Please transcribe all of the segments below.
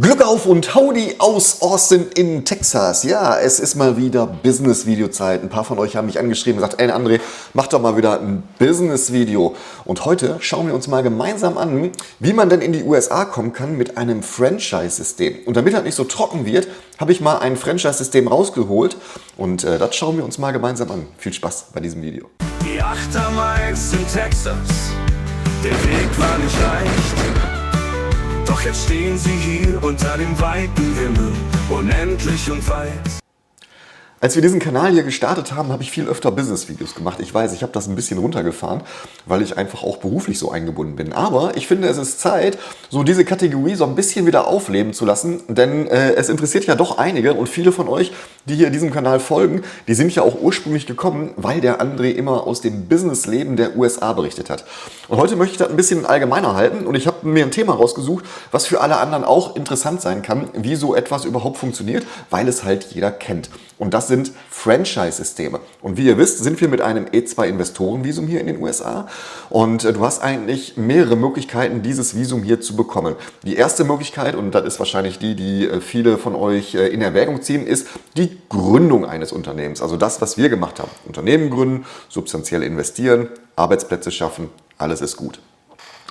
Glück auf und Howdy aus Austin in Texas. Ja, es ist mal wieder Business-Video-Zeit. Ein paar von euch haben mich angeschrieben und gesagt, ey André, mach doch mal wieder ein Business-Video. Und heute schauen wir uns mal gemeinsam an, wie man denn in die USA kommen kann mit einem Franchise-System. Und damit das nicht so trocken wird, habe ich mal ein Franchise-System rausgeholt. Und das schauen wir uns mal gemeinsam an. Viel Spaß bei diesem Video. Die 8 am 1 in Texas, der Weg war nicht leicht. Doch jetzt stehen sie hier unter dem weiten Himmel, unendlich und weit. Als wir diesen Kanal hier gestartet haben, habe ich viel öfter Business-Videos gemacht. Ich weiß, ich habe das ein bisschen runtergefahren, weil ich einfach auch beruflich so eingebunden bin. Aber ich finde, es ist Zeit, so diese Kategorie so ein bisschen wieder aufleben zu lassen. Denn es interessiert ja doch einige und viele von euch, die hier diesem Kanal folgen, die sind ja auch ursprünglich gekommen, weil der André immer aus dem Businessleben der USA berichtet hat. Und heute möchte ich das ein bisschen allgemeiner halten und ich habe mir ein Thema rausgesucht, was für alle anderen auch interessant sein kann, wie so etwas überhaupt funktioniert, weil es halt jeder kennt. Und das sind Franchise-Systeme. Und wie ihr wisst, sind wir mit einem E2-Investoren-Visum hier in den USA. Und du hast eigentlich mehrere Möglichkeiten, dieses Visum hier zu bekommen. Die erste Möglichkeit, und das ist wahrscheinlich die viele von euch in Erwägung ziehen, ist die Gründung eines Unternehmens. Also das, was wir gemacht haben. Unternehmen gründen, substanziell investieren, Arbeitsplätze schaffen, alles ist gut.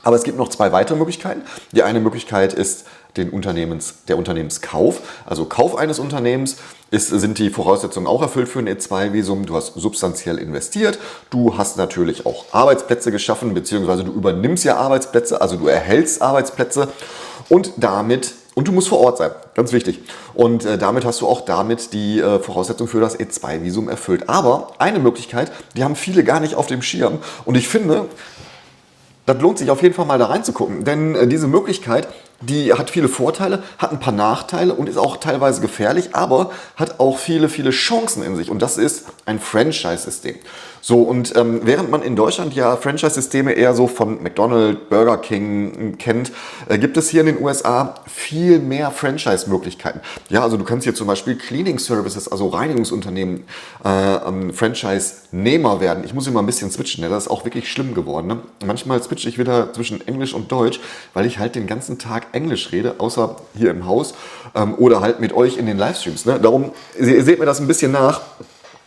Aber es gibt noch zwei weitere Möglichkeiten. Die eine Möglichkeit ist der Unternehmenskauf. Also Kauf eines Unternehmens sind die Voraussetzungen auch erfüllt für ein E2-Visum. Du hast substanziell investiert, du hast natürlich auch Arbeitsplätze geschaffen, beziehungsweise du übernimmst ja Arbeitsplätze, also du erhältst Arbeitsplätze und du musst vor Ort sein, ganz wichtig. Und damit hast du auch die Voraussetzung für das E2-Visum erfüllt. Aber eine Möglichkeit, die haben viele gar nicht auf dem Schirm und ich finde, das lohnt sich auf jeden Fall mal da reinzugucken, denn diese Möglichkeit, die hat viele Vorteile, hat ein paar Nachteile und ist auch teilweise gefährlich, aber hat auch viele Chancen in sich und das ist ein Franchise-System. So, und während man in Deutschland ja Franchise-Systeme eher so von McDonald's, Burger King kennt, gibt es hier in den USA viel mehr Franchise-Möglichkeiten. Ja, also du kannst hier zum Beispiel Cleaning Services, also Reinigungsunternehmen, Franchise-Nehmer werden. Ich muss immer ein bisschen switchen, ne? Das ist auch wirklich schlimm geworden. Ne? Manchmal switche ich wieder zwischen Englisch und Deutsch, weil ich halt den ganzen Tag Englisch rede, außer hier im Haus oder halt mit euch in den Livestreams. Ne? Darum, ihr seht mir das ein bisschen nach.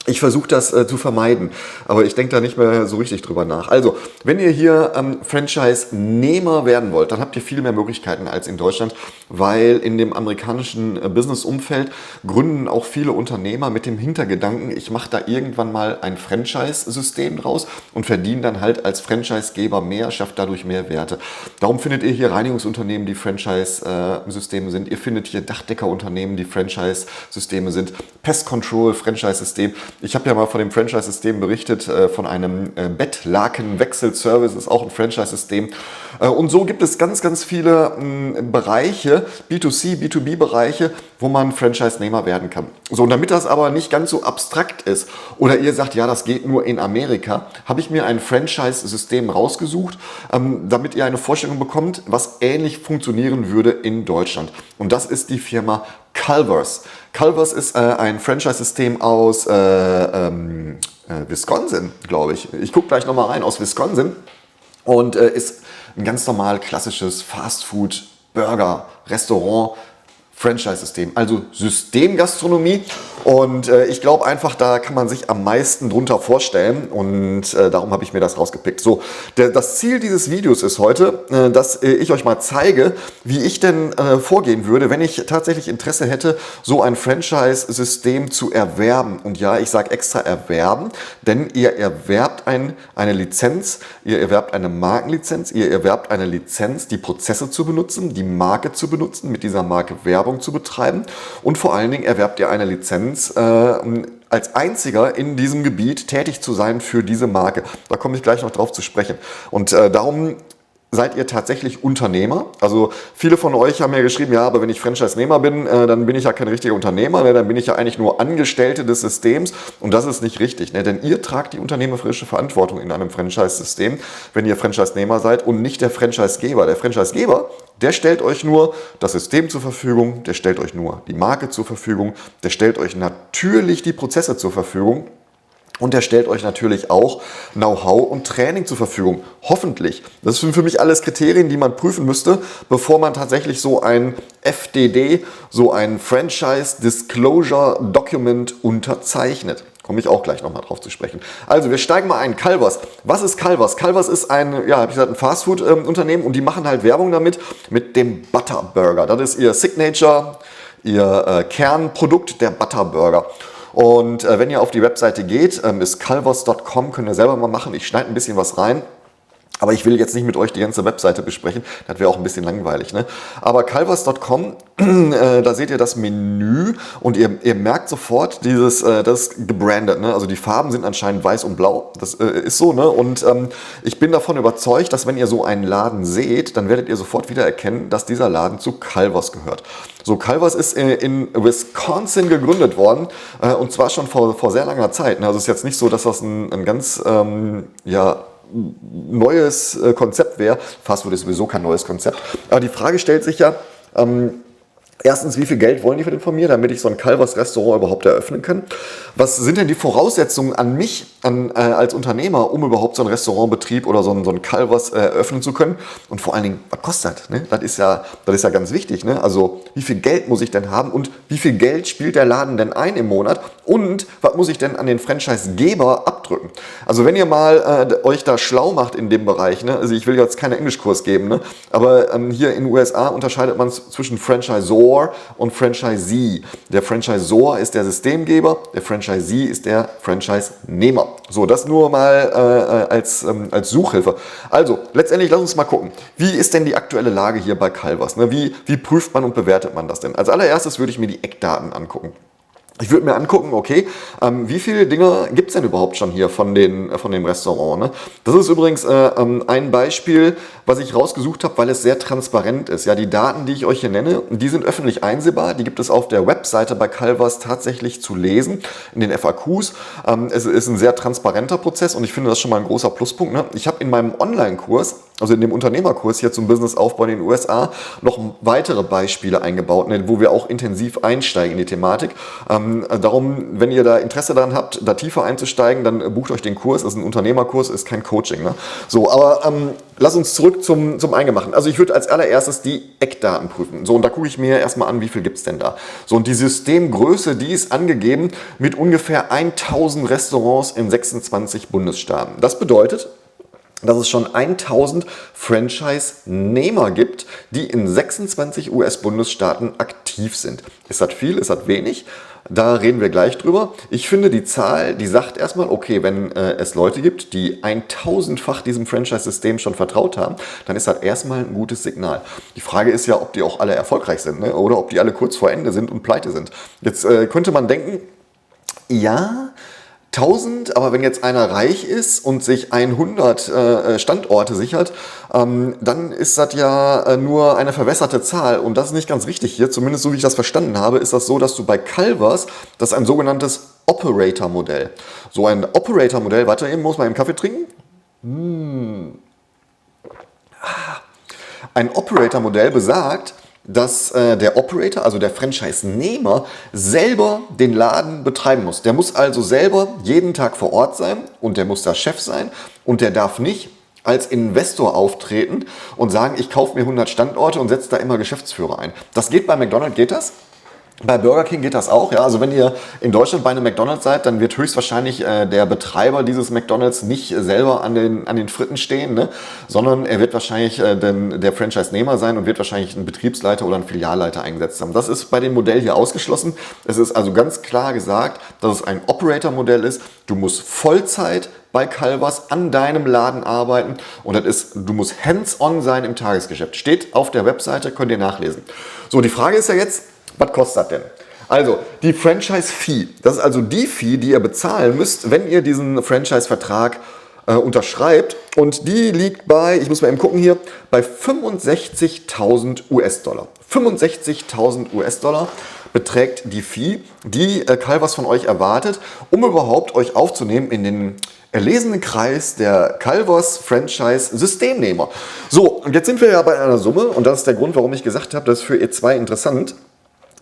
Ich versuche das zu vermeiden, aber ich denke da nicht mehr so richtig drüber nach. Also, wenn ihr hier Franchise-Nehmer werden wollt, dann habt ihr viel mehr Möglichkeiten als in Deutschland, weil in dem amerikanischen Business-Umfeld gründen auch viele Unternehmer mit dem Hintergedanken, ich mache da irgendwann mal ein Franchise-System draus und verdiene dann halt als Franchise-Geber mehr, schafft dadurch mehr Werte. Darum findet ihr hier Reinigungsunternehmen, die Franchise-Systeme sind. Ihr findet hier Dachdeckerunternehmen, die Franchise-Systeme sind. Pest Control, Franchise-System. Ich habe ja mal von dem Franchise-System berichtet, von einem Bettlakenwechselservice, ist auch ein Franchise-System. Und so gibt es ganz viele Bereiche, B2C, B2B-Bereiche, wo man Franchise-Nehmer werden kann. So, und damit das aber nicht ganz so abstrakt ist oder ihr sagt, ja, das geht nur in Amerika, habe ich mir ein Franchise-System rausgesucht, damit ihr eine Vorstellung bekommt, was ähnlich funktionieren würde in Deutschland. Und das ist die Firma Culver's. Culver's ist ein Franchise-System aus Wisconsin, glaube ich. Ich gucke gleich nochmal rein, aus Wisconsin. Und ist ein ganz normal klassisches Fast-Food, Burger, Restaurant, Franchise-System, also Systemgastronomie. Und ich glaube einfach, da kann man sich am meisten drunter vorstellen und darum habe ich mir das rausgepickt. So, das Ziel dieses Videos ist heute, dass ich euch mal zeige, wie ich denn vorgehen würde, wenn ich tatsächlich Interesse hätte, so ein Franchise-System zu erwerben. Und ja, ich sage extra erwerben, denn ihr erwerbt eine Lizenz, ihr erwerbt eine Markenlizenz, ihr erwerbt eine Lizenz, die Prozesse zu benutzen, die Marke zu benutzen, mit dieser Marke Werbung zu betreiben und vor allen Dingen erwerbt ihr eine Lizenz, als einziger in diesem Gebiet tätig zu sein für diese Marke. Da komme ich gleich noch drauf zu sprechen. Und darum seid ihr tatsächlich Unternehmer. Also viele von euch haben ja geschrieben, ja, aber wenn ich Franchise-Nehmer bin, dann bin ich ja kein richtiger Unternehmer, ne? Dann bin ich ja eigentlich nur Angestellte des Systems und das ist nicht richtig, ne? Denn ihr tragt die unternehmerische Verantwortung in einem Franchise-System, wenn ihr Franchise-Nehmer seid und nicht der Franchise-Geber. Der Franchise-Geber, der stellt euch nur das System zur Verfügung, der stellt euch nur die Marke zur Verfügung, der stellt euch natürlich die Prozesse zur Verfügung. Und er stellt euch natürlich auch Know-how und Training zur Verfügung. Hoffentlich. Das sind für mich alles Kriterien, die man prüfen müsste, bevor man tatsächlich so ein FDD, so ein Franchise Disclosure Document unterzeichnet. Komme ich auch gleich nochmal drauf zu sprechen. Also wir steigen mal ein. Calvas. Was ist Calvas? Calvas ist ein, ja, habe ich gesagt, ein Fastfood-Unternehmen und die machen halt Werbung damit mit dem Butterburger. Das ist ihr Signature, ihr Kernprodukt, der Butterburger. Und wenn ihr auf die Webseite geht, ist calvas.com, könnt ihr selber mal machen. Ich schneide ein bisschen was rein. Aber ich will jetzt nicht mit euch die ganze Webseite besprechen, das wäre auch ein bisschen langweilig. Ne? Aber calvas.com, da seht ihr das Menü und ihr merkt sofort, das ist gebrandet. Ne? Also die Farben sind anscheinend weiß und blau, das ist so. Ne? Und ich bin davon überzeugt, dass wenn ihr so einen Laden seht, dann werdet ihr sofort wieder erkennen, dass dieser Laden zu Calvas gehört. So, Calvas ist in Wisconsin gegründet worden und zwar schon vor sehr langer Zeit. Ne? Also es ist jetzt nicht so, dass das ein ganz, neues Konzept wäre. Fastfood ist sowieso kein neues Konzept. Aber die Frage stellt sich ja, erstens, wie viel Geld wollen die von mir, damit ich so ein Calvas-Restaurant überhaupt eröffnen kann? Was sind denn die Voraussetzungen an mich als Unternehmer, um überhaupt so einen Restaurantbetrieb oder so ein Calvas eröffnen zu können? Und vor allen Dingen, was kostet das? Ne? Das ist ja ganz wichtig. Ne? Also wie viel Geld muss ich denn haben und wie viel Geld spielt der Laden denn ein im Monat? Und was muss ich denn an den Franchise-Geber abdrücken? Also wenn ihr mal euch da schlau macht in dem Bereich, ne? Also ich will jetzt keinen Englischkurs geben, ne? Aber hier in den USA unterscheidet man zwischen Franchisor und Franchisee. Der Franchisor ist der Systemgeber, der Franchisee ist der Franchise-Nehmer. So, das nur mal als Suchhilfe. Also, letztendlich lass uns mal gucken, wie ist denn die aktuelle Lage hier bei Calvas? Ne? Wie prüft man und bewertet man das denn? Als allererstes würde ich mir die Eckdaten angucken. Ich würde mir angucken, okay, wie viele Dinge gibt es denn überhaupt schon hier von dem Restaurant? Ne? Das ist übrigens ein Beispiel, was ich rausgesucht habe, weil es sehr transparent ist. Ja, die Daten, die ich euch hier nenne, die sind öffentlich einsehbar. Die gibt es auf der Webseite bei Calvas tatsächlich zu lesen, in den FAQs. Es ist ein sehr transparenter Prozess und ich finde das schon mal ein großer Pluspunkt. Ne? Ich habe in meinem Online-Kurs, also in dem Unternehmerkurs hier zum Businessaufbau in den USA, noch weitere Beispiele eingebaut, ne, wo wir auch intensiv einsteigen in die Thematik. Darum, wenn ihr da Interesse daran habt, da tiefer einzusteigen, dann bucht euch den Kurs. Das ist ein Unternehmerkurs, ist kein Coaching. Ne? So, aber lass uns zurück zum Eingemachten. Also ich würde als allererstes die Eckdaten prüfen. So, und da gucke ich mir erstmal an, wie viel gibt es denn da. So, und die Systemgröße, die ist angegeben mit ungefähr 1000 Restaurants in 26 Bundesstaaten. Das bedeutet, dass es schon 1000 Franchise-Nehmer gibt, die in 26 US-Bundesstaaten aktiv sind. Ist das viel? Ist das wenig? Da reden wir gleich drüber. Ich finde, die Zahl, die sagt erstmal, okay, wenn es Leute gibt, die 1000-fach diesem Franchise-System schon vertraut haben, dann ist das erstmal ein gutes Signal. Die Frage ist ja, ob die auch alle erfolgreich sind, ne? Oder ob die alle kurz vor Ende sind und pleite sind. Jetzt könnte man denken, ja, 1000, aber wenn jetzt einer reich ist und sich 100 Standorte sichert, dann ist das ja nur eine verwässerte Zahl und das ist nicht ganz richtig hier, zumindest so wie ich das verstanden habe, ist das so, dass du bei Calvas, das ist ein sogenanntes Operator-Modell. So ein Operator-Modell, warte eben, muss man einen Kaffee trinken? Ein Operator-Modell besagt, dass der Operator, also der Franchise-Nehmer, selber den Laden betreiben muss. Der muss also selber jeden Tag vor Ort sein und der muss da Chef sein und der darf nicht als Investor auftreten und sagen, ich kaufe mir 100 Standorte und setze da immer Geschäftsführer ein. Das geht bei McDonald's, geht das? Bei Burger King geht das auch. Ja? Also wenn ihr in Deutschland bei einem McDonald's seid, dann wird höchstwahrscheinlich der Betreiber dieses McDonald's nicht selber an den Fritten stehen, ne? Sondern er wird wahrscheinlich der Franchise-Nehmer sein und wird wahrscheinlich einen Betriebsleiter oder einen Filialleiter eingesetzt haben. Das ist bei dem Modell hier ausgeschlossen. Es ist also ganz klar gesagt, dass es ein Operator-Modell ist. Du musst Vollzeit bei Calvas an deinem Laden arbeiten und du musst hands-on sein im Tagesgeschäft. Steht auf der Webseite, könnt ihr nachlesen. So, die Frage ist ja jetzt, was kostet das denn? Also, die Franchise-Fee, das ist also die Fee, die ihr bezahlen müsst, wenn ihr diesen Franchise-Vertrag unterschreibt. Und die liegt bei, ich muss mal eben gucken hier, bei 65.000 US-Dollar. 65.000 US-Dollar beträgt die Fee, die Calvas von euch erwartet, um überhaupt euch aufzunehmen in den erlesenen Kreis der Calvas Franchise Systemnehmer. So, und jetzt sind wir ja bei einer Summe, und das ist der Grund, warum ich gesagt habe, das ist für ihr zwei interessant.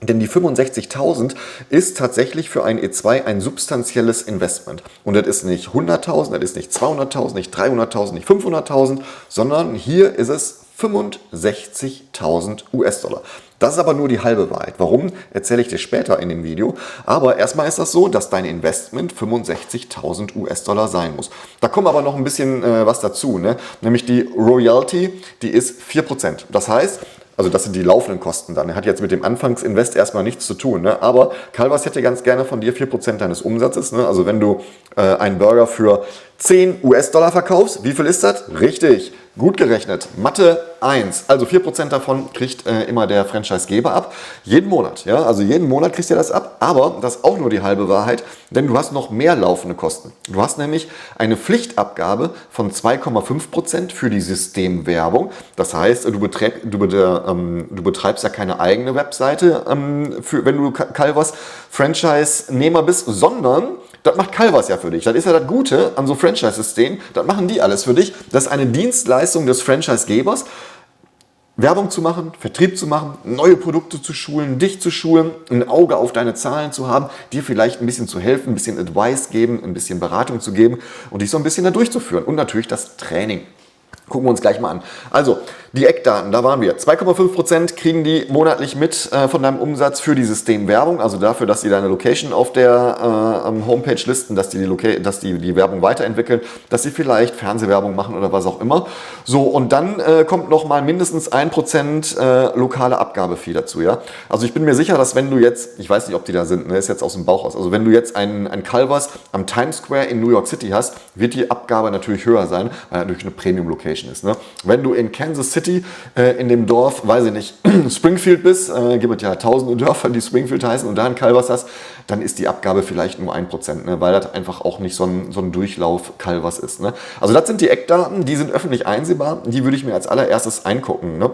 Denn die 65.000 ist tatsächlich für ein E2 ein substanzielles Investment. Und das ist nicht 100.000, das ist nicht 200.000, nicht 300.000, nicht 500.000, sondern hier ist es 65.000 US-Dollar. Das ist aber nur die halbe Wahrheit. Warum, erzähle ich dir später in dem Video. Aber erstmal ist das so, dass dein Investment 65.000 US-Dollar sein muss. Da kommt aber noch ein bisschen was dazu, ne? Nämlich die Royalty, die ist 4%. Das heißt, also das sind die laufenden Kosten dann. Er hat jetzt mit dem Anfangsinvest erstmal nichts zu tun. Ne? Aber Calvas hätte ganz gerne von dir 4% deines Umsatzes. Ne? Also wenn du einen Burger für 10 US-Dollar verkaufst, wie viel ist das? Richtig, gut gerechnet. Mathe 1. Also 4% davon kriegt immer der Franchisegeber ab. Jeden Monat. Ja? Also jeden Monat kriegst du das ab. Aber das ist auch nur die halbe Wahrheit, denn du hast noch mehr laufende Kosten. Du hast nämlich eine Pflichtabgabe von 2,5% für die Systemwerbung. Das heißt, du betreibst ja keine eigene Webseite, wenn du Calvas Franchise-Nehmer bist, sondern das macht Calvas ja für dich. Das ist ja das Gute an so Franchise-Systemen. Das machen die alles für dich. Das ist eine Dienstleistung des Franchise-Gebers, Werbung zu machen, Vertrieb zu machen, neue Produkte zu schulen, dich zu schulen, ein Auge auf deine Zahlen zu haben, dir vielleicht ein bisschen zu helfen, ein bisschen Advice geben, ein bisschen Beratung zu geben und dich so ein bisschen da durchzuführen. Und natürlich das Training. Gucken wir uns gleich mal an. Also, die Eckdaten, da waren wir. 2,5% kriegen die monatlich mit von deinem Umsatz für die Systemwerbung, also dafür, dass sie deine Location auf der Homepage listen, dass die die Werbung weiterentwickeln, dass sie vielleicht Fernsehwerbung machen oder was auch immer. So, und dann kommt nochmal mindestens 1% lokale Abgabefee dazu. Ja? Also ich bin mir sicher, dass wenn du jetzt, ich weiß nicht, ob die da sind, ne, ist jetzt aus dem Bauch aus, also wenn du jetzt ein Calvas am Times Square in New York City hast, wird die Abgabe natürlich höher sein, weil natürlich eine Premium-Location ist. Ne? Wenn du in Kansas City in dem Dorf, weiß ich nicht, Springfield bist, gibt es ja tausende Dörfer, die Springfield heißen und da ein Calvas hast, dann ist die Abgabe vielleicht nur 1%, ne? Weil das einfach auch nicht so ein Durchlauf Calvas ist. Ne? Also das sind die Eckdaten, die sind öffentlich einsehbar, die würde ich mir als allererstes angucken. Ne?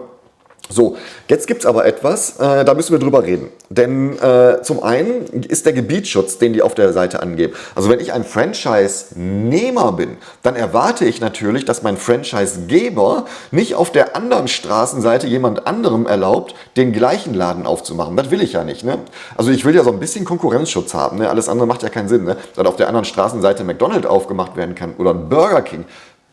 So, jetzt gibt es aber etwas, da müssen wir drüber reden. Denn zum einen ist der Gebietsschutz, den die auf der Seite angeben. Also wenn ich ein Franchise-Nehmer bin, dann erwarte ich natürlich, dass mein Franchise-Geber nicht auf der anderen Straßenseite jemand anderem erlaubt, den gleichen Laden aufzumachen. Das will ich ja nicht. Ne? Also ich will ja so ein bisschen Konkurrenzschutz haben. Ne? Alles andere macht ja keinen Sinn. Ne? Dass auf der anderen Straßenseite McDonald's aufgemacht werden kann oder ein Burger King.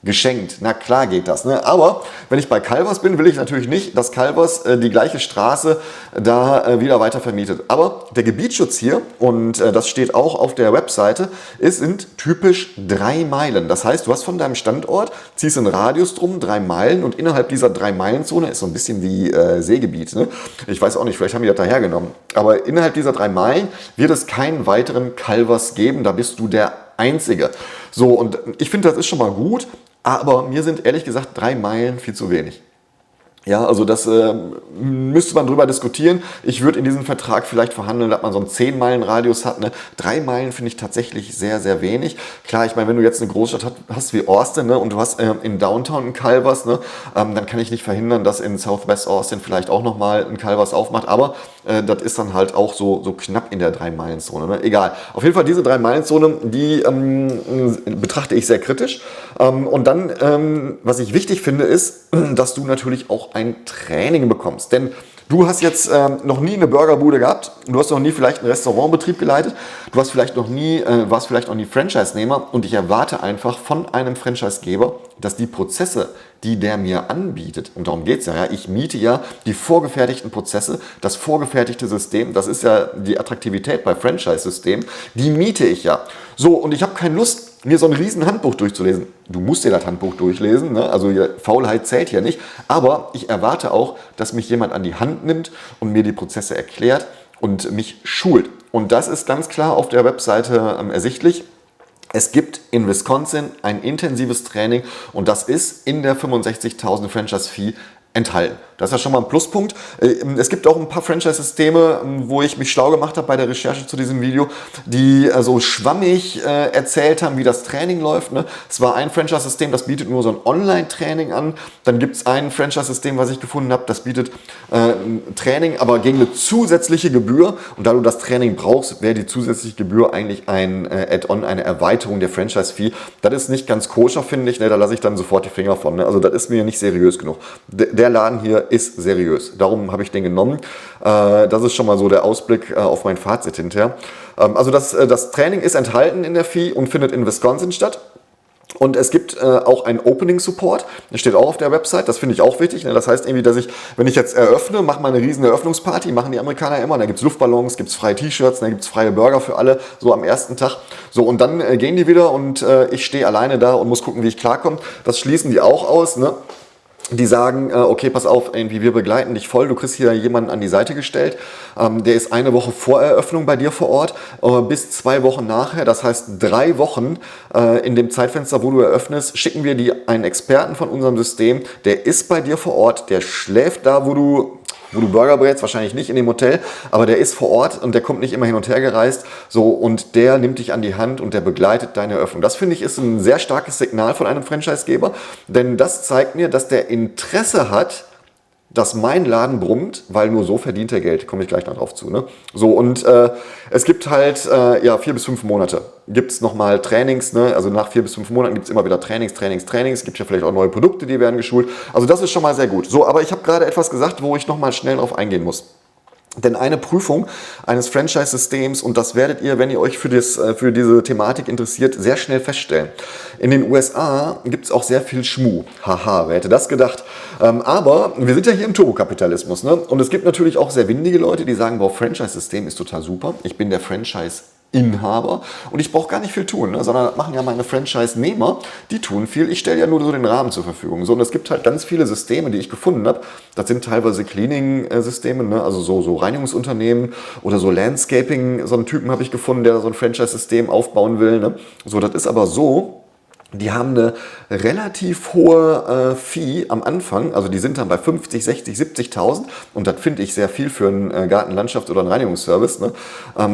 Geschenkt, na klar geht das. Ne? Aber wenn ich bei Calvas bin, will ich natürlich nicht, dass Calvas die gleiche Straße da wieder weiter vermietet. Aber der Gebietsschutz hier, und das steht auch auf der Webseite, sind typisch 3 Meilen. Das heißt, du hast von deinem Standort, ziehst einen Radius drum, 3 Meilen und innerhalb dieser 3-Meilen-Zone ist so ein bisschen wie Seegebiet. Ne? Ich weiß auch nicht, vielleicht haben die das dahergenommen. Aber innerhalb dieser 3 Meilen wird es keinen weiteren Calvas geben, da bist du der Einzige. So, und ich finde, das ist schon mal gut. Aber mir sind ehrlich gesagt 3 Meilen viel zu wenig. Ja, also das müsste man drüber diskutieren. Ich würde in diesem Vertrag vielleicht verhandeln, dass man so einen 10-Meilen-Radius hat. Ne? 3 Meilen finde ich tatsächlich sehr, sehr wenig. Klar, ich meine, wenn du jetzt eine Großstadt hast wie Austin, ne, und du hast in Downtown ein Calvas, ne, dann kann ich nicht verhindern, dass in Southwest Austin vielleicht auch nochmal ein Calvas aufmacht. Aber das ist dann halt auch so knapp in der 3-Meilen-Zone. Ne? Egal. Auf jeden Fall diese 3-Meilen-Zone, die betrachte ich sehr kritisch. Und dann, was ich wichtig finde, ist, dass du natürlich auch ein Training bekommst. Denn du hast jetzt noch nie eine Burgerbude gehabt, du hast noch nie vielleicht einen Restaurantbetrieb geleitet, du hast vielleicht warst vielleicht noch nie Franchise-Nehmer und ich erwarte einfach von einem Franchise-Geber, dass die Prozesse, die der mir anbietet, und darum geht es ja, ich miete ja die vorgefertigten Prozesse, das vorgefertigte System, das ist ja die Attraktivität bei Franchise-Systemen, die miete ich ja. So, und ich habe keine Lust, mir so ein riesen Handbuch durchzulesen. Du musst dir das Handbuch durchlesen, ne? Also Faulheit zählt hier nicht, aber ich erwarte auch, dass mich jemand an die Hand nimmt und mir die Prozesse erklärt und mich schult. Und das ist ganz klar auf der Webseite ersichtlich. Es gibt in Wisconsin ein intensives Training und das ist in der 65.000 Franchise-Fee enthalten. Das ist ja schon mal ein Pluspunkt. Es gibt auch ein paar Franchise-Systeme, wo ich mich schlau gemacht habe bei der Recherche zu diesem Video, die so schwammig erzählt haben, wie das Training läuft. Ne? Es war ein Franchise-System, das bietet nur so ein Online-Training an. Dann gibt es ein Franchise-System, was ich gefunden habe, das bietet Training, aber gegen eine zusätzliche Gebühr. Und da du das Training brauchst, wäre die zusätzliche Gebühr eigentlich ein Add-on, eine Erweiterung der Franchise-Fee. Das ist nicht ganz koscher, finde ich. Ne? Da lasse ich dann sofort die Finger von. Ne? Also das ist mir nicht seriös genug. Der Laden hier ist seriös. Darum habe ich den genommen. Das ist schon mal so der Ausblick auf mein Fazit hinterher. Also das Training ist enthalten in der Fee und findet in Wisconsin statt. Und es gibt auch einen Opening Support, das steht auch auf der Website, das finde ich auch wichtig. Ne? Das heißt irgendwie, dass ich, wenn ich jetzt eröffne, mache mal eine riesen Eröffnungsparty, machen die Amerikaner immer, da gibt es Luftballons, gibt es freie T-Shirts, da gibt es freie Burger für alle, so am ersten Tag. So, und dann gehen die wieder und ich stehe alleine da und muss gucken, wie ich klarkomme. Das schließen die auch aus, ne? Die sagen, okay, pass auf, irgendwie wir begleiten dich voll, du kriegst hier jemanden an die Seite gestellt, der ist eine Woche vor Eröffnung bei dir vor Ort, bis 2 Wochen nachher, das heißt 3 Wochen in dem Zeitfenster, wo du eröffnest, schicken wir dir einen Experten von unserem System, der ist bei dir vor Ort, der schläft da, wo du Burger brätst, wahrscheinlich nicht in dem Hotel, aber der ist vor Ort und der kommt nicht immer hin und her gereist, so, und der nimmt dich an die Hand und der begleitet deine Eröffnung. Das finde ich ist ein sehr starkes Signal von einem Franchisegeber, denn das zeigt mir, dass der Interesse hat, dass mein Laden brummt, weil nur so verdient er Geld. Komme ich gleich noch drauf zu. Ne? So, und es gibt halt 4 bis 5 Monate. Gibt es nochmal Trainings, ne? Also nach 4 bis 5 Monaten gibt es immer wieder Trainings. Es gibt ja vielleicht auch neue Produkte, die werden geschult. Also das ist schon mal sehr gut. So, aber ich habe gerade etwas gesagt, wo ich nochmal schnell drauf eingehen muss. Denn eine Prüfung eines Franchise-Systems, und das werdet ihr, wenn ihr euch für diese Thematik interessiert, sehr schnell feststellen. In den USA gibt es auch sehr viel Schmuh. Haha, wer hätte das gedacht? Aber wir sind ja hier im Turbokapitalismus, ne? Und es gibt natürlich auch sehr windige Leute, die sagen, boah, Franchise-System ist total super. Ich bin der Franchise-Inhaber und ich brauche gar nicht viel tun, ne? Sondern das machen ja meine Franchise-Nehmer, die tun viel. Ich stelle ja nur so den Rahmen zur Verfügung. So, und es gibt halt ganz viele Systeme, die ich gefunden habe. Das sind teilweise Cleaning-Systeme, ne? Also so Reinigungsunternehmen oder so Landscaping. So einen Typen habe ich gefunden, der so ein Franchise-System aufbauen will. Ne? So, das ist aber so. Die haben eine relativ hohe Fee am Anfang, also die sind dann bei 50, 60, 70.000 und das finde ich sehr viel für einen Gartenlandschafts- oder einen Reinigungsservice. Ne?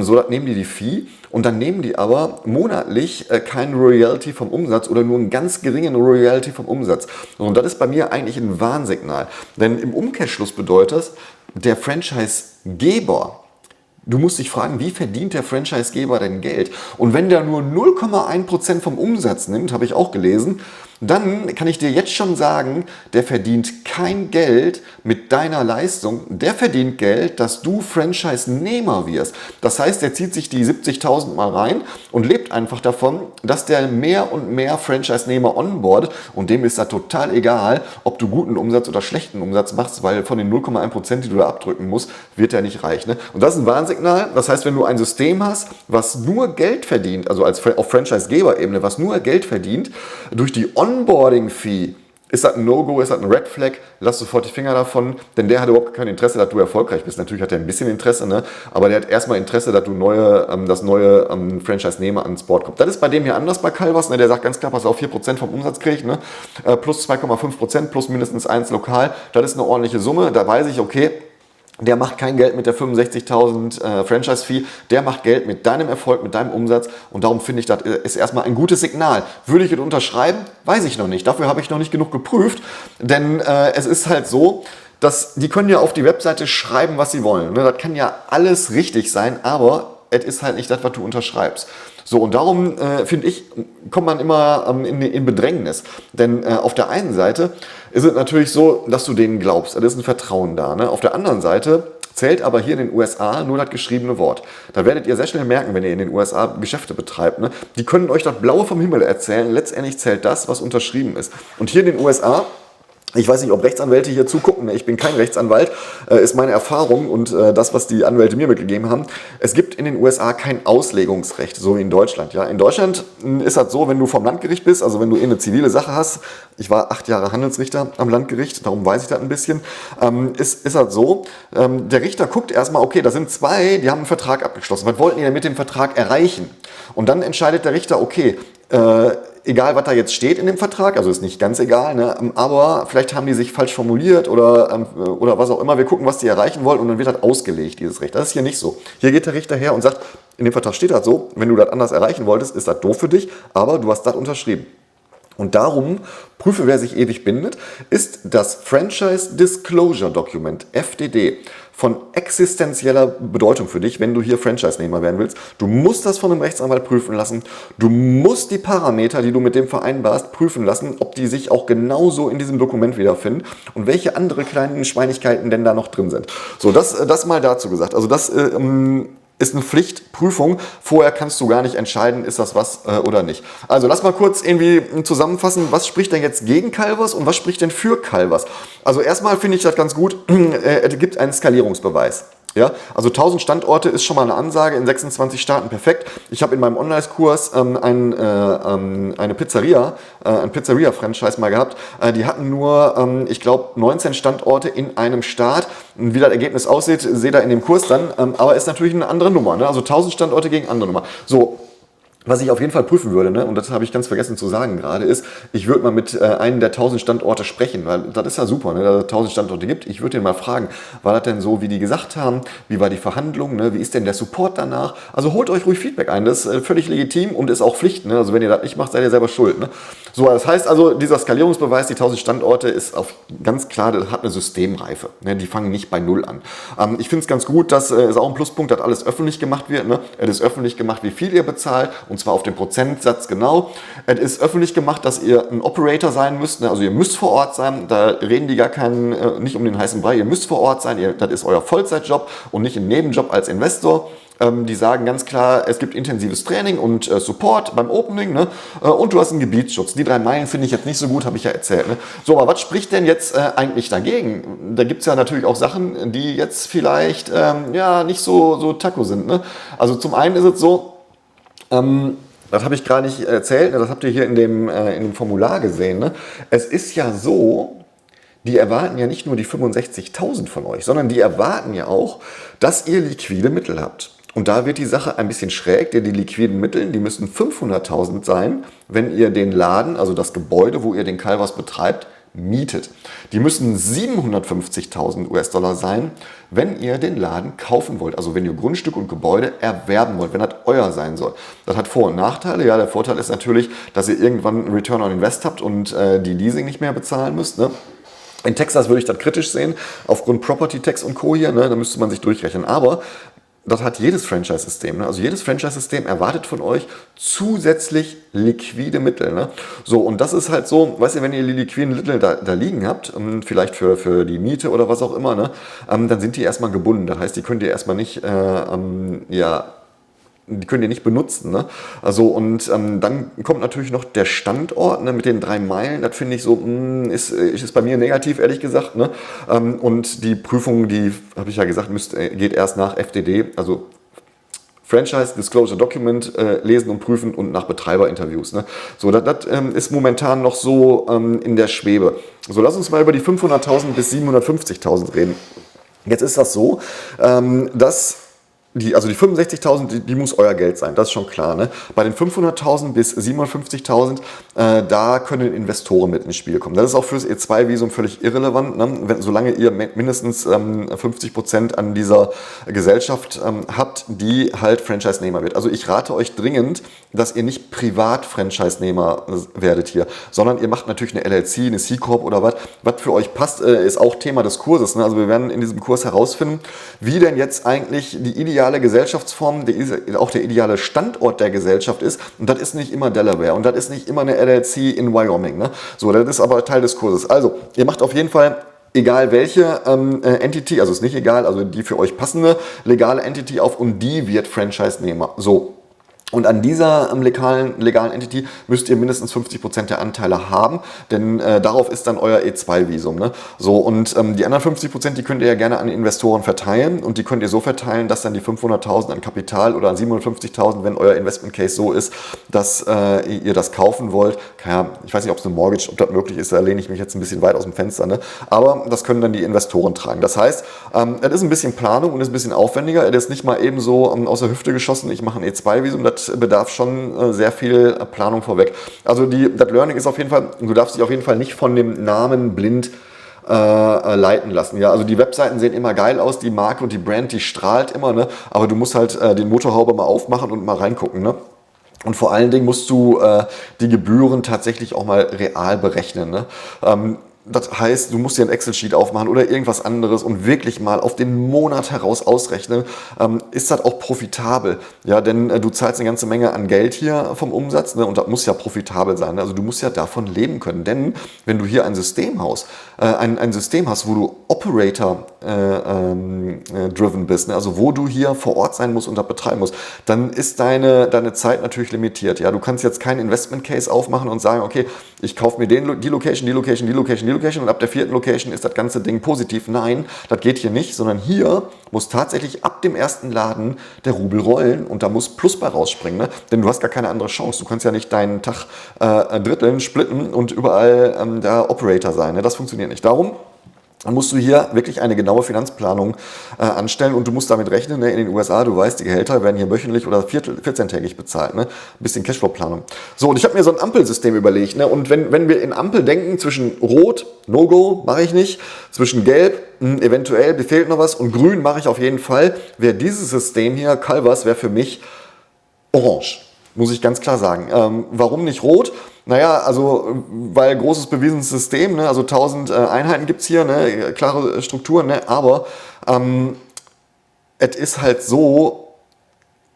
So, das nehmen die Fee und dann nehmen die aber monatlich kein Royalty vom Umsatz oder nur einen ganz geringen Royalty vom Umsatz. Und das ist bei mir eigentlich ein Warnsignal, denn im Umkehrschluss bedeutet das, der Franchisegeber, du musst dich fragen, wie verdient der Franchisegeber denn Geld? Und wenn der nur 0,1% vom Umsatz nimmt, habe ich auch gelesen, dann kann ich dir jetzt schon sagen, der verdient kein Geld mit deiner Leistung. Der verdient Geld, dass du Franchise-Nehmer wirst. Das heißt, der zieht sich die 70.000 mal rein und lebt einfach davon, dass der mehr und mehr Franchise-Nehmer onboardet. Und dem ist da total egal, ob du guten Umsatz oder schlechten Umsatz machst, weil von den 0,1%, die du da abdrücken musst, wird der nicht reichen. Ne? Und das ist ein Warnsignal. Das heißt, wenn du ein System hast, was nur Geld verdient, also auf Franchise-Geber-Ebene, was nur Geld verdient, durch die Onboarding-Fee, ist das ein No-Go, ist das ein Red Flag, lass sofort die Finger davon, denn der hat überhaupt kein Interesse, dass du erfolgreich bist. Natürlich hat er ein bisschen Interesse, ne? Aber der hat erstmal Interesse, dass du neue Franchise-Nehmer ans Board kommt. Das ist bei dem hier anders bei Calvas, ne? Der sagt ganz klar, pass auf, 4% vom Umsatz kriege ich, ne? Plus 2,5%, plus mindestens 1 lokal, das ist eine ordentliche Summe, da weiß ich, okay, der macht kein Geld mit der 65.000 Franchise-Fee, der macht Geld mit deinem Erfolg, mit deinem Umsatz und darum finde ich, das ist erstmal ein gutes Signal. Würde ich es unterschreiben? Weiß ich noch nicht. Dafür habe ich noch nicht genug geprüft, denn es ist halt so, dass die können ja auf die Webseite schreiben, was sie wollen. Ne? Das kann ja alles richtig sein, aber es ist halt nicht das, was du unterschreibst. So, und darum finde ich, kommt man immer in Bedrängnis. Denn auf der einen Seite ist es natürlich so, dass du denen glaubst. Da ist ein Vertrauen da. Ne? Auf der anderen Seite zählt aber hier in den USA nur das geschriebene Wort. Da werdet ihr sehr schnell merken, wenn ihr in den USA Geschäfte betreibt. Ne? Die können euch das Blaue vom Himmel erzählen. Letztendlich zählt das, was unterschrieben ist. Und hier in den USA, ich weiß nicht, ob Rechtsanwälte hier zugucken, ich bin kein Rechtsanwalt, ist meine Erfahrung und das, was die Anwälte mir mitgegeben haben. Es gibt in den USA kein Auslegungsrecht, so wie in Deutschland. Ja? In Deutschland ist das so, wenn du vom Landgericht bist, also wenn du eine zivile Sache hast, ich war 8 Jahre Handelsrichter am Landgericht, darum weiß ich das ein bisschen, ist das so, der Richter guckt erstmal, okay, da sind 2, die haben einen Vertrag abgeschlossen. Was wollten die denn mit dem Vertrag erreichen? Und dann entscheidet der Richter, okay, egal was da jetzt steht in dem Vertrag, also ist nicht ganz egal, ne, aber vielleicht haben die sich falsch formuliert oder was auch immer. Wir gucken, was die erreichen wollen und dann wird das ausgelegt, dieses Recht. Das ist hier nicht so. Hier geht der Richter her und sagt, in dem Vertrag steht das so, wenn du das anders erreichen wolltest, ist das doof für dich, aber du hast das unterschrieben. Und darum, prüfe, wer sich ewig bindet, ist das Franchise Disclosure Document, FDD, von existenzieller Bedeutung für dich, wenn du hier Franchise-Nehmer werden willst. Du musst das von einem Rechtsanwalt prüfen lassen. Du musst die Parameter, die du mit dem vereinbarst, prüfen lassen, ob die sich auch genauso in diesem Dokument wiederfinden und welche andere kleinen Schweinigkeiten denn da noch drin sind. So, das mal dazu gesagt. Also das ist eine Pflichtprüfung. Vorher kannst du gar nicht entscheiden, ist das was oder nicht. Also lass mal kurz irgendwie zusammenfassen, was spricht denn jetzt gegen Calvas und was spricht denn für Calvas? Also erstmal finde ich das ganz gut, es gibt einen Skalierungsbeweis. Ja, also 1000 Standorte ist schon mal eine Ansage, in 26 Staaten perfekt. Ich habe in meinem Online-Kurs eine Pizzeria, ein Pizzeria-Franchise mal gehabt. Die hatten nur, ich glaube, 19 Standorte in einem Staat. Wie das Ergebnis aussieht, seht ihr in dem Kurs dann. Aber ist natürlich eine andere Nummer. Ne? Also 1000 Standorte gegen andere Nummer. So. Was ich auf jeden Fall prüfen würde, ne, und das habe ich ganz vergessen zu sagen gerade, ist, ich würde mal mit einem der 1000 Standorte sprechen, weil das ist ja super, ne, dass es 1000 Standorte gibt. Ich würde den mal fragen, war das denn so, wie die gesagt haben? Wie war die Verhandlung? Ne? Wie ist denn der Support danach? Also holt euch ruhig Feedback ein, das ist völlig legitim und ist auch Pflicht. Ne? Also wenn ihr das nicht macht, seid ihr selber schuld. Ne? So, das heißt also, dieser Skalierungsbeweis, die 1000 Standorte, ist auf ganz klar, das hat eine Systemreife. Ne? Die fangen nicht bei Null an. Ich finde es ganz gut, dass ist auch ein Pluspunkt, dass alles öffentlich gemacht wird. Ne? Es ist öffentlich gemacht, wie viel ihr bezahlt. Und zwar auf den Prozentsatz genau. Es ist öffentlich gemacht, dass ihr ein Operator sein müsst. Ne? Also ihr müsst vor Ort sein. Da reden die gar nicht um den heißen Brei. Ihr müsst vor Ort sein. Das ist euer Vollzeitjob und nicht ein Nebenjob als Investor. Die sagen ganz klar, es gibt intensives Training und Support beim Opening. Ne? Und du hast einen Gebietsschutz. Die 3 Meilen finde ich jetzt nicht so gut, habe ich ja erzählt. Ne? So, aber was spricht denn jetzt eigentlich dagegen? Da gibt es ja natürlich auch Sachen, die jetzt vielleicht nicht so taco sind. Ne? Also zum einen ist es so, das habe ich gerade nicht erzählt, das habt ihr hier in dem Formular gesehen. Ne? Es ist ja so, die erwarten ja nicht nur die 65.000 von euch, sondern die erwarten ja auch, dass ihr liquide Mittel habt. Und da wird die Sache ein bisschen schräg, denn die liquiden Mittel, die müssen 500.000 sein, wenn ihr den Laden, also das Gebäude, wo ihr den Calvas betreibt, mietet. Die müssen 750.000 US-Dollar sein, wenn ihr den Laden kaufen wollt. Also wenn ihr Grundstück und Gebäude erwerben wollt, wenn das euer sein soll. Das hat Vor- und Nachteile. Ja, der Vorteil ist natürlich, dass ihr irgendwann einen Return on Invest habt und die Leasing nicht mehr bezahlen müsst. Ne? In Texas würde ich das kritisch sehen, aufgrund Property Tax und Co. hier, ne? Da müsste man sich durchrechnen. Aber das hat jedes Franchise-System. Ne? Also jedes Franchise-System erwartet von euch zusätzlich liquide Mittel. Ne? So, und das ist halt so, weißt ihr, wenn ihr die liquiden Mittel da liegen habt, vielleicht für die Miete oder was auch immer, ne? Dann sind die erstmal gebunden. Das heißt, die könnt ihr erstmal nicht, die könnt ihr nicht benutzen. Ne? Also, und dann kommt natürlich noch der Standort, ne, mit den 3 Meilen. Das finde ich so, ist bei mir negativ, ehrlich gesagt. Ne? Und die Prüfung, die, habe ich ja gesagt, geht erst nach FDD, also Franchise Disclosure Document, lesen und prüfen und nach Betreiberinterviews. Ne? So, das ist momentan noch so in der Schwebe. So, lass uns mal über die 500.000 bis 750.000 reden. Jetzt ist das so, dass die 65.000, die muss euer Geld sein, das ist schon klar. Ne? Bei den 500.000 bis 57.000, da können Investoren mit ins Spiel kommen. Das ist auch fürs E2-Visum völlig irrelevant, ne? Solange ihr mindestens 50% an dieser Gesellschaft habt, die halt Franchise-Nehmer wird. Also ich rate euch dringend, dass ihr nicht privat Franchise-Nehmer werdet hier, sondern ihr macht natürlich eine LLC, eine C-Corp oder was für euch passt, ist auch Thema des Kurses. Ne? Also wir werden in diesem Kurs herausfinden, wie denn jetzt eigentlich die ideale Gesellschaftsform, auch der ideale Standort der Gesellschaft ist. Und das ist nicht immer Delaware und das ist nicht immer eine LLC in Wyoming. Ne? So, das ist aber Teil des Kurses. Also, ihr macht auf jeden Fall, egal welche Entity, also ist nicht egal, also die für euch passende legale Entity auf und die wird Franchise-Nehmer. So. Und an dieser legalen Entity müsst ihr mindestens 50% der Anteile haben, denn darauf ist dann euer E2-Visum. Ne? So, und die anderen 50%, die könnt ihr ja gerne an Investoren verteilen und die könnt ihr so verteilen, dass dann die 500.000 an Kapital oder an 57.000, wenn euer Investment Case so ist, dass ihr das kaufen wollt. Ja, ich weiß nicht, ob es eine Mortgage, ob das möglich ist, da lehne ich mich jetzt ein bisschen weit aus dem Fenster. Ne? Aber das können dann die Investoren tragen. Das heißt, es ist ein bisschen Planung und ist ein bisschen aufwendiger. Es ist nicht mal eben so aus der Hüfte geschossen, ich mache ein E2-Visum, das bedarf schon sehr viel Planung vorweg. Also das Learning ist auf jeden Fall, du darfst dich auf jeden Fall nicht von dem Namen blind leiten lassen. Ja? Also die Webseiten sehen immer geil aus, die Marke und die Brand, die strahlt immer, ne? Aber du musst halt den Motorhaube mal aufmachen und mal reingucken. Ne? Und vor allen Dingen musst du die Gebühren tatsächlich auch mal real berechnen. Ne? Das heißt, du musst dir ein Excel-Sheet aufmachen oder irgendwas anderes und wirklich mal auf den Monat heraus ausrechnen, ist das auch profitabel? Ja, denn du zahlst eine ganze Menge an Geld hier vom Umsatz, ne? Und das muss ja profitabel sein. Also du musst ja davon leben können. Denn wenn du hier ein System hast, wo du Operator-driven bist, ne? Also wo du hier vor Ort sein musst und das betreiben musst, dann ist deine Zeit natürlich limitiert. Ja, du kannst jetzt keinen Investment-Case aufmachen und sagen, okay, ich kaufe mir die Location, die Location, die Location, die Location und ab der 4. Location ist das ganze Ding positiv. Nein, das geht hier nicht, sondern hier muss tatsächlich ab dem ersten Laden der Rubel rollen und da muss Plus bei rausspringen. Ne? Denn du hast gar keine andere Chance. Du kannst ja nicht deinen Tag dritteln, splitten und überall der Operator sein. Ne? Das funktioniert nicht. Darum dann musst du hier wirklich eine genaue Finanzplanung anstellen und du musst damit rechnen, ne? In den USA, du weißt, die Gehälter werden hier wöchentlich oder 14-tägig bezahlt. Ne? Ein bisschen Cashflow-Planung. So, und ich habe mir so ein Ampelsystem überlegt. Ne? Und wenn wir in Ampel denken, zwischen Rot, No-Go, mache ich nicht, zwischen Gelb, eventuell, mir fehlt noch was, und Grün mache ich auf jeden Fall, wäre dieses System hier, Calvas, wäre für mich Orange. Muss ich ganz klar sagen. Warum nicht Rot? Naja, also, weil großes bewiesenes System, ne? Also 1000 Einheiten gibt es hier, ne? Klare Strukturen, ne? Aber es ist halt so,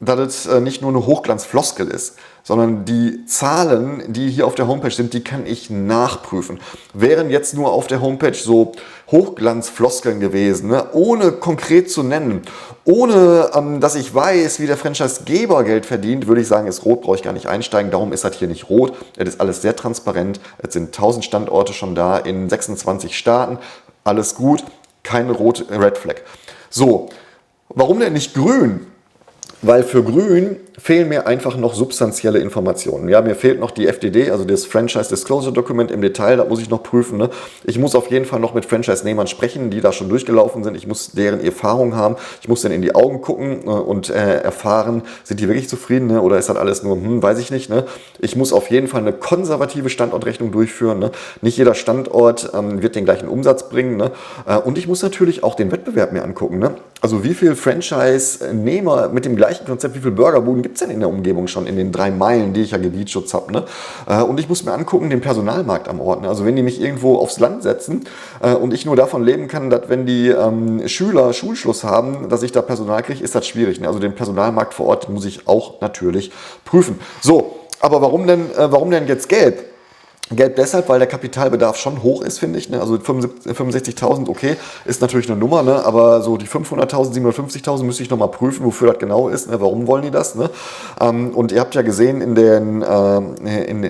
dass es nicht nur eine Hochglanzfloskel ist, sondern die Zahlen, die hier auf der Homepage sind, die kann ich nachprüfen. Wären jetzt nur auf der Homepage so Hochglanzfloskeln gewesen, ne? Ohne konkret zu nennen, ohne dass ich weiß, wie der Franchisegeber Geld verdient, würde ich sagen, ist rot, brauche ich gar nicht einsteigen. Darum ist das hier nicht rot. Es ist alles sehr transparent. Es sind 1000 Standorte schon da in 26 Staaten. Alles gut, keine rote Red Flag. So, warum denn nicht grün? Weil für grün fehlen mir einfach noch substanzielle Informationen. Ja, mir fehlt noch die FDD, also das Franchise Disclosure Document im Detail, das muss ich noch prüfen. Ne? Ich muss auf jeden Fall noch mit Franchise-Nehmern sprechen, die da schon durchgelaufen sind. Ich muss deren Erfahrung haben. Ich muss denen in die Augen gucken und erfahren, sind die wirklich zufrieden, ne? Oder ist das alles nur, weiß ich nicht. Ne? Ich muss auf jeden Fall eine konservative Standortrechnung durchführen. Ne? Nicht jeder Standort wird den gleichen Umsatz bringen. Ne? Und ich muss natürlich auch den Wettbewerb mir angucken. Ne? Also wie viele Franchise-Nehmer mit dem gleichen Konzept, wie viele Burgerbuden gibt es denn in der Umgebung schon, in den 3 Meilen, die ich ja Gebietsschutz habe. Ne? Und ich muss mir angucken, den Personalmarkt am Ort. Ne? Also wenn die mich irgendwo aufs Land setzen und ich nur davon leben kann, dass wenn die Schüler Schulschluss haben, dass ich da Personal kriege, ist das schwierig. Ne? Also den Personalmarkt vor Ort muss ich auch natürlich prüfen. So, aber warum denn jetzt gelb? Gelb deshalb, weil der Kapitalbedarf schon hoch ist, finde ich. Ne? Also 65.000, okay, ist natürlich eine Nummer, ne? Aber so die 500.000, 750.000 müsste ich nochmal prüfen, wofür das genau ist. Ne? Warum wollen die das? Ne? Und ihr habt ja gesehen,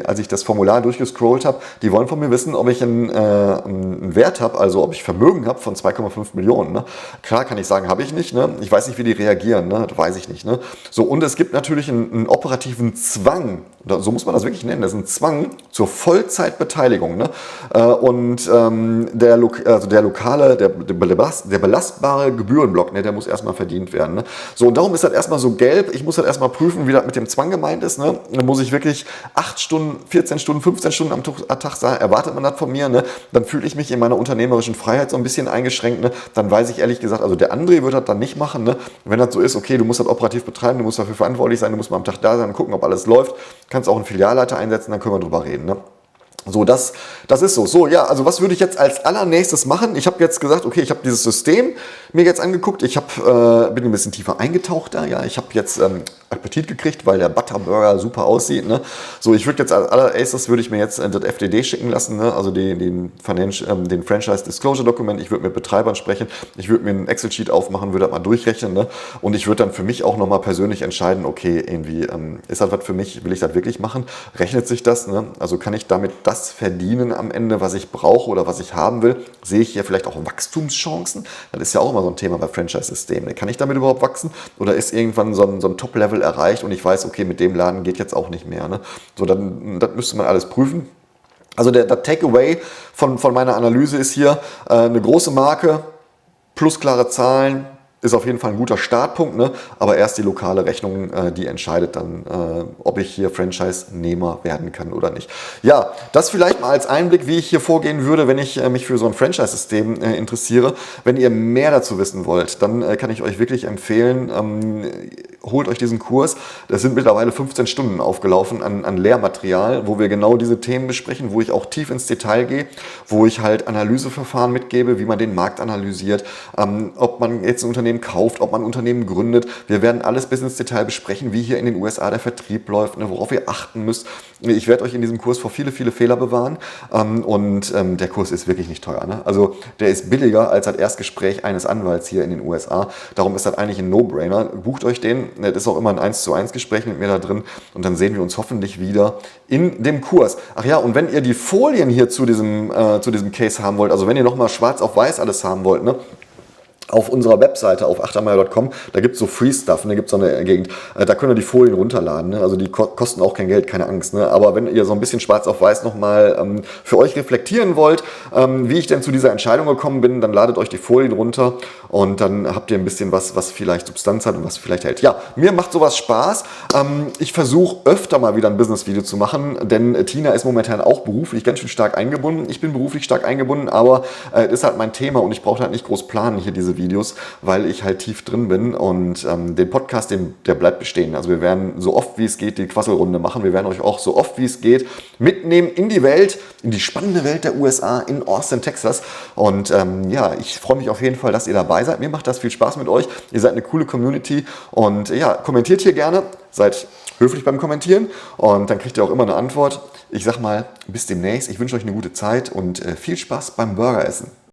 als ich das Formular durchgescrollt habe, die wollen von mir wissen, ob ich einen Wert habe, also ob ich Vermögen habe von 2,5 Millionen. Ne? Klar kann ich sagen, habe ich nicht. Ne? Ich weiß nicht, wie die reagieren. Ne? Das weiß ich nicht. Ne? So, und es gibt natürlich einen operativen Zwang, so muss man das wirklich nennen, das ist ein Zwang zur Vollzeitbeteiligung. Ne? Und der belastbare Gebührenblock, ne, der muss erstmal verdient werden. Ne? So, und darum ist das erstmal so gelb. Ich muss das erstmal prüfen, wie das mit dem Zwang gemeint ist. Ne? Dann muss ich wirklich 8 Stunden, 14 Stunden, 15 Stunden am Tag sagen, erwartet man das von mir. Ne? Dann fühle ich mich in meiner unternehmerischen Freiheit so ein bisschen eingeschränkt. Ne? Dann weiß ich ehrlich gesagt, also der André wird das dann nicht machen. Ne? Wenn das so ist, okay, du musst das operativ betreiben, du musst dafür verantwortlich sein, du musst mal am Tag da sein und gucken, ob alles läuft. Kannst auch einen Filialleiter einsetzen, dann können wir drüber reden. Ne? So, das ist so. So, ja, also was würde ich jetzt als allernächstes machen? Ich habe jetzt gesagt, okay, ich habe dieses System mir jetzt angeguckt. Ich bin ein bisschen tiefer eingetaucht da. Ja, ich habe jetzt Appetit gekriegt, weil der Butterburger super aussieht. Ne? So, ich würde jetzt als allererstes würde ich mir jetzt das FDD schicken lassen, ne? Also den Franchise Disclosure Document. Ich würde mit Betreibern sprechen. Ich würde mir ein Excel-Sheet aufmachen, würde das mal durchrechnen. Ne? Und ich würde dann für mich auch nochmal persönlich entscheiden, okay, irgendwie ist das was für mich? Will ich das wirklich machen? Rechnet sich das? Ne? Also kann ich damit das verdienen am Ende, was ich brauche oder was ich haben will? Sehe ich hier vielleicht auch Wachstumschancen? Das ist ja auch immer so ein Thema bei Franchise-Systemen. Kann ich damit überhaupt wachsen? Oder ist irgendwann so ein Top-Level erreicht und ich weiß, okay, mit dem Laden geht jetzt auch nicht mehr. Ne? So, dann das müsste man alles prüfen. Also der Takeaway von meiner Analyse ist hier eine große Marke plus klare Zahlen, ist auf jeden Fall ein guter Startpunkt, ne? Aber erst die lokale Rechnung, die entscheidet dann, ob ich hier Franchise-Nehmer werden kann oder nicht. Ja, das vielleicht mal als Einblick, wie ich hier vorgehen würde, wenn ich mich für so ein Franchise-System interessiere. Wenn ihr mehr dazu wissen wollt, dann kann ich euch wirklich empfehlen, holt euch diesen Kurs. Das sind mittlerweile 15 Stunden aufgelaufen an Lehrmaterial, wo wir genau diese Themen besprechen, wo ich auch tief ins Detail gehe, wo ich halt Analyseverfahren mitgebe, wie man den Markt analysiert, ob man jetzt ein Unternehmen kauft, ob man ein Unternehmen gründet. Wir werden alles bis ins Detail besprechen, wie hier in den USA der Vertrieb läuft, ne, worauf ihr achten müsst. Ich werde euch in diesem Kurs vor viele, viele Fehler bewahren und der Kurs ist wirklich nicht teuer. Ne? Also der ist billiger als das Erstgespräch eines Anwalts hier in den USA. Darum ist das eigentlich ein No-Brainer. Bucht euch den. Das ist auch immer ein 1:1 Gespräch mit mir da drin und dann sehen wir uns hoffentlich wieder in dem Kurs. Ach ja, und wenn ihr die Folien hier zu diesem Case haben wollt, also wenn ihr nochmal schwarz auf weiß alles haben wollt, ne? Auf unserer Webseite auf achtermeier.com, da gibt es so Free Stuff, da gibt es so eine Gegend, da könnt ihr die Folien runterladen, ne? Also die kosten auch kein Geld, keine Angst, ne? Aber wenn ihr so ein bisschen schwarz auf weiß nochmal für euch reflektieren wollt, wie ich denn zu dieser Entscheidung gekommen bin, dann ladet euch die Folien runter und dann habt ihr ein bisschen was vielleicht Substanz hat und was vielleicht hält. Ja, mir macht sowas Spaß. Ich versuche öfter mal wieder ein Business-Video zu machen, denn Tina ist momentan auch beruflich ganz schön stark eingebunden. Ich bin beruflich stark eingebunden, aber das ist halt mein Thema und ich brauche halt nicht groß planen hier diese Videos, weil ich halt tief drin bin und den Podcast, der bleibt bestehen. Also wir werden so oft wie es geht die Quasselrunde machen. Wir werden euch auch so oft wie es geht mitnehmen in die Welt, in die spannende Welt der USA, in Austin, Texas. Und ja, ich freue mich auf jeden Fall, dass ihr dabei seid. Mir macht das viel Spaß mit euch. Ihr seid eine coole Community und ja, kommentiert hier gerne. Seid höflich beim Kommentieren und dann kriegt ihr auch immer eine Antwort. Ich sag mal, bis demnächst. Ich wünsche euch eine gute Zeit und viel Spaß beim Burgeressen.